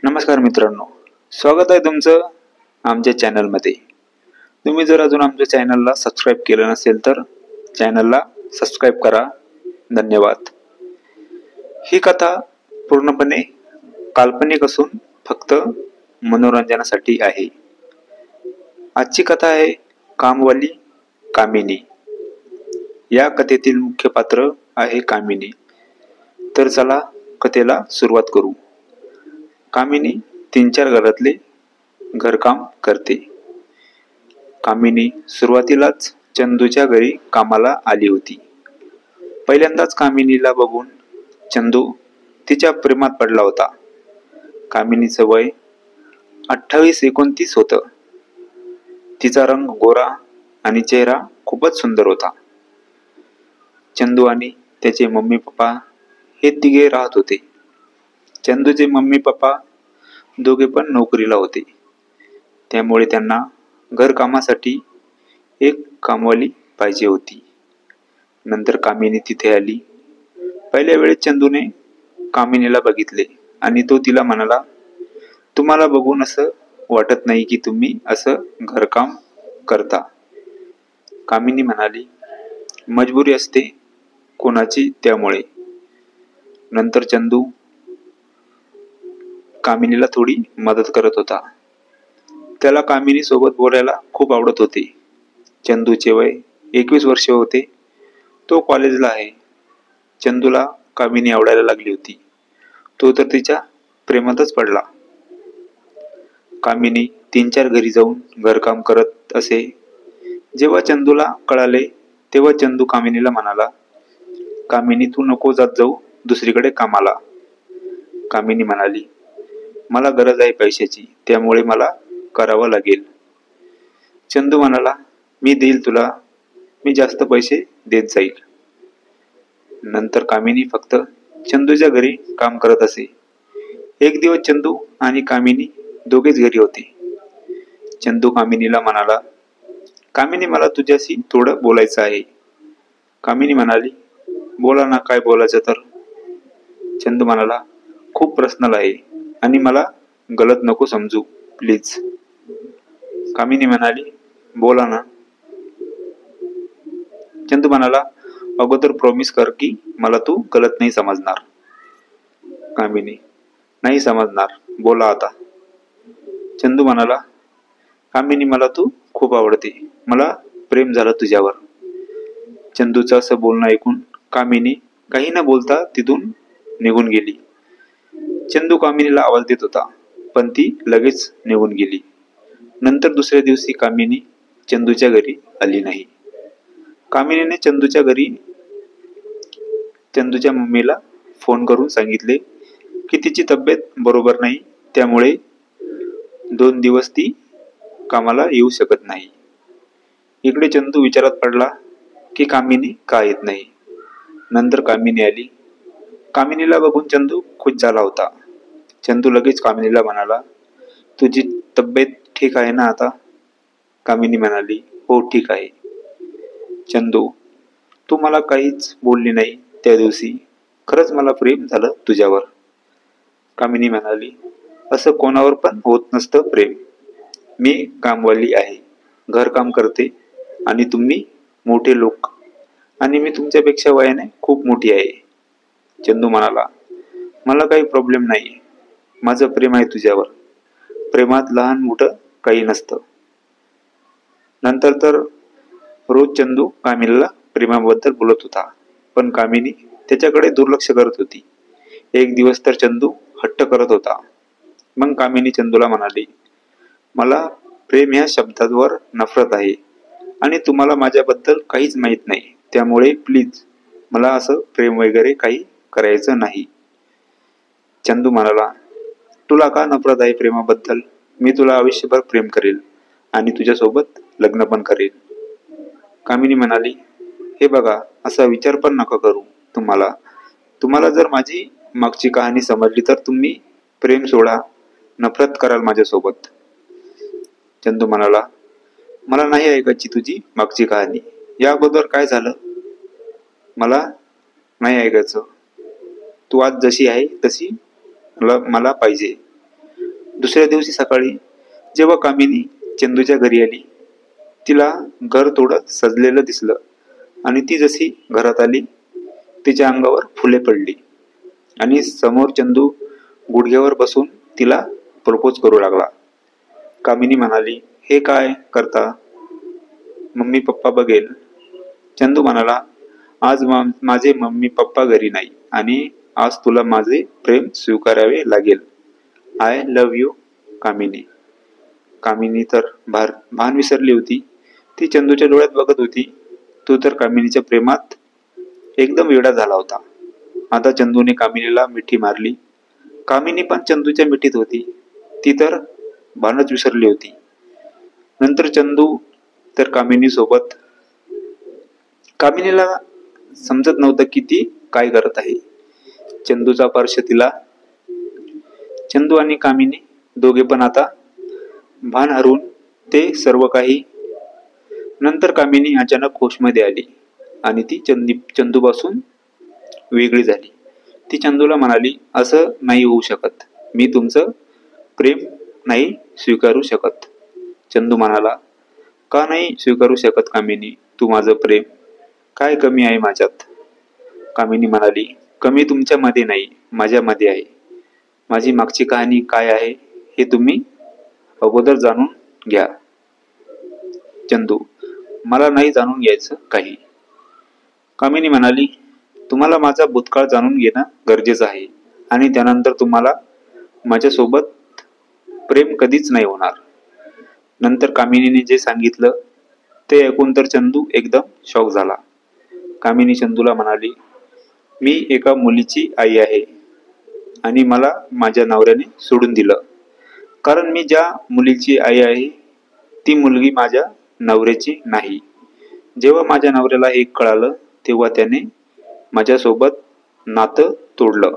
नमस्कार मित्रांनो, स्वागत आहे तुमचं आमच्या चॅनलमध्ये। तुम्ही जर अजून आमच्या चॅनलला सबस्क्राईब केलं नसेल तर चॅनलला सबस्क्राईब करा। धन्यवाद। ही कथा पूर्णपणे काल्पनिक असून फक्त मनोरंजनासाठी आहे। आजची कथा आहे कामवाली कामिनी। या कथेतील मुख्य पात्र आहे कामिनी। तर चला कथेला सुरुवात करू। कामिनी 3-4 घरातले घरकाम करते। कामिनी सुरुवातीलाच चंदूच्या घरी कामाला आली होती। पहिल्यांदाच कामिनीला बघून चंदू तिच्या प्रेमात पडला होता। कामिनीचं वय 28-29 होतं। तिचा रंग गोरा आणि चेहरा खूपच सुंदर होता। चंदू आणि त्याचे मम्मी पप्पा हे तिघे राहत होते। चंदूचे मम्मी पप्पा दोघे पण नोकरीला होते, त्यामुळे त्यांना घरकामासाठी एक कामवाली पाहिजे होती। नंतर कामिनी तिथे आली। पहिल्या वेळेस चंदूने कामिनीला बघितले आणि तो तिला म्हणाला, तुम्हाला बघून असं वाटत नाही की तुम्ही असं घरकाम करता। कामिनी म्हणाली, मजबुरी असते कोणाची त्यामुळे। नंतर चंदू कामिनीला थोडी मदत करत होता। त्याला कामिनी सोबत बोलायला खूप आवडत होते। चंदूचे वय 21 वर्ष होते। तो कॉलेजला आहे। चंदूला कामिनी आवडायला लागली होती। तो तर तिच्या प्रेमातच पडला। कामिनी 3-4 घरी जाऊन घरकाम करत असे। जेव्हा चंदूला कळाले तेव्हा चंदू कामिनीला म्हणाला, कामिनी तू नको जात जाऊ दुसरीकडे कामाला। कामिनी म्हणाली, मला गरज आहे पैशाची, त्यामुळे मला करावं लागेल। चंदू म्हणाला, मी देईल तुला, मी जास्त पैसे देत जाईल। नंतर कामिनी फक्त चंदूच्या घरी काम करत असे। एक दिवस चंदू आणि कामिनी दोघेच घरी होते। चंदू कामिनीला म्हणाला, कामिनी मला तुझ्याशी थोडं बोलायचं आहे। कामिनी म्हणाली, बोला ना, काय बोलायचं तर। चंदू म्हणाला, खूप पर्सनल आहे आणि मला गलत नको समजू प्लीज। कामिनी म्हणाली, बोला ना। चंदू म्हणाला, अगोदर प्रॉमिस कर की मला तू गलत नाही समजणार। कामिनी, नाही समजणार, बोला आता। चंदू म्हणाला, कामिनी मला तू खूप आवडते, मला प्रेम झालं तुझ्यावर। चंदूचं असं बोलणं ऐकून कामिनी काही न बोलता तिथून निघून गेली। चंदू कामिनीला आवाज देत होता, पण ती लगेच निघून गेली। नंतर दुसऱ्या दिवशी कामिनी चंदूच्या घरी आली नाही। कामिनीने चंदूच्या मम्मीला फोन करून सांगितले की तिची तब्येत बरोबर नाही, त्यामुळे 2 दिवस ती कामाला येऊ शकत नाही। इकडे चंदू विचारात पडला की कामिनी का येत नाही। नंतर कामिनी आली। कामिनीला बघून चंदू खुश झाला होता। चंदू लगेच कामिनीला म्हणाला, तुझी तब्येत ठीक आहे ना आता? कामिनी म्हणाली, हो ठीक आहे। चंदू, तू मला काहीच बोलली नाही त्या दिवशी, खरंच मला प्रेम झालं तुझ्यावर। कामिनी म्हणाली, असं कोणावर पण होत नसतं प्रेम। मी कामवाली आहे, घरकाम करते आणि तुम्ही मोठे लोक, आणि मी तुमच्यापेक्षा वयाने खूप मोठी आहे। चंदू म्हणाला, मला काही प्रॉब्लेम नाही, माझं प्रेम आहे तुझ्यावर। प्रेमात लहान मोठं काही नसतं। नंतर तर रोज चंदू कामिनीला प्रेमाबद्दल बोलत होता, पण कामिनी त्याच्याकडे दुर्लक्ष करत होती। एक दिवस तर चंदू हट्ट करत होता। मग कामिनी चंदूला म्हणाली, मला प्रेम ह्या शब्दावर नफरत आहे आणि तुम्हाला माझ्याबद्दल काहीच माहित नाही, त्यामुळे प्लीज मला असं प्रेम वगैरे काही करायचं नाही। चंदू म्हणाला, तुला का नफरत आहे प्रेमाबद्दल? मी तुला आयुष्यभर प्रेम करेल आणि तुझ्यासोबत लग्न पण करेल। कामिनी म्हणाली, हे बघा, असा विचार पण नका करू। तुम्हाला जर माझी मागची कहाणी समजली तर तुम्ही प्रेम सोडा, नफरत कराल माझ्यासोबत। चंदू म्हणाला, मला नाही ऐकायची तुझी मागची कहाणी। या अगोदर काय झालं मला नाही ऐकायचं। तू आज जशी आहे तशी मला पाहिजे। दुसऱ्या दिवशी सकाळी जेव्हा कामिनी चंदूच्या घरी आली, तिला घर थोडं सजलेलं दिसलं आणि ती जशी घरात आली तिच्या अंगावर फुले पडली आणि समोर चंदू गुडघ्यावर बसून तिला प्रपोज करू लागला. कामिनी म्हणाली, हे काय करता? मम्मी पप्पा बघेल. चंदू म्हणाला, आज माझे मम्मी पप्पा घरी नाही आणि आज तुला माझे प्रेम स्वीकारावे लागेल. आय लव्ह यू कामिनी. कामिनी तर भान विसरली होती. ती चंदूच्या डोळ्यात बघत होती. तो तर कामिनीच्या प्रेमात एकदम वेडा झाला होता. आता चंदूने कामिनीला मिठी मारली. कामिनी पण चंदूच्या मिठीत होती. ती तर भानच विसरली होती. नंतर चंदू तर कामिनी सोबत. कामिनीला समजत नव्हतं की ती काय करत आहे. चंदूचा स्पर्श तिला. चंदू आणि कामिनी दोघे पण आता भान हरवून ते सर्व काही. नंतर कामिनी अचानक होशमध्ये आली आणि ती चंदूपासून वेगळी झाली. ती चंदूला म्हणाली, असं नाही होऊ शकत. मी तुमचं प्रेम नाही स्वीकारू शकत. चंदू म्हणाला, का नाही स्वीकारू शकत कामिनी? तू माझं प्रेम काय कमी आहे माझ्यात? कामिनी म्हणाली, कमी तुमच्यामध्ये नाही, माझ्यामध्ये आहे. माझी मागची कहाणी काय आहे हे तुम्ही अगोदर जाणून घ्या. चंदू, मला नाही जाणून घ्यायचं काही. कामिनी म्हणाली, तुम्हाला माझा भूतकाळ जाणून घेणं गरजेचं आहे आणि त्यानंतर तुम्हाला माझ्यासोबत प्रेम कधीच नाही होणार. नंतर कामिनीने जे सांगितलं ते ऐकून तर चंदू एकदम शॉक झाला. कामिनी चंदूला म्हणाली, मी एका मुलीची आई आहे आणि मला माझ्या नवऱ्याने सोडून दिलं. कारण मी ज्या मुलीची आई आहे ती मुलगी माझ्या नवऱ्याची नाही. जेव्हा माझ्या नवऱ्याला हे कळालं तेव्हा त्याने माझ्यासोबत नातं तोडलं.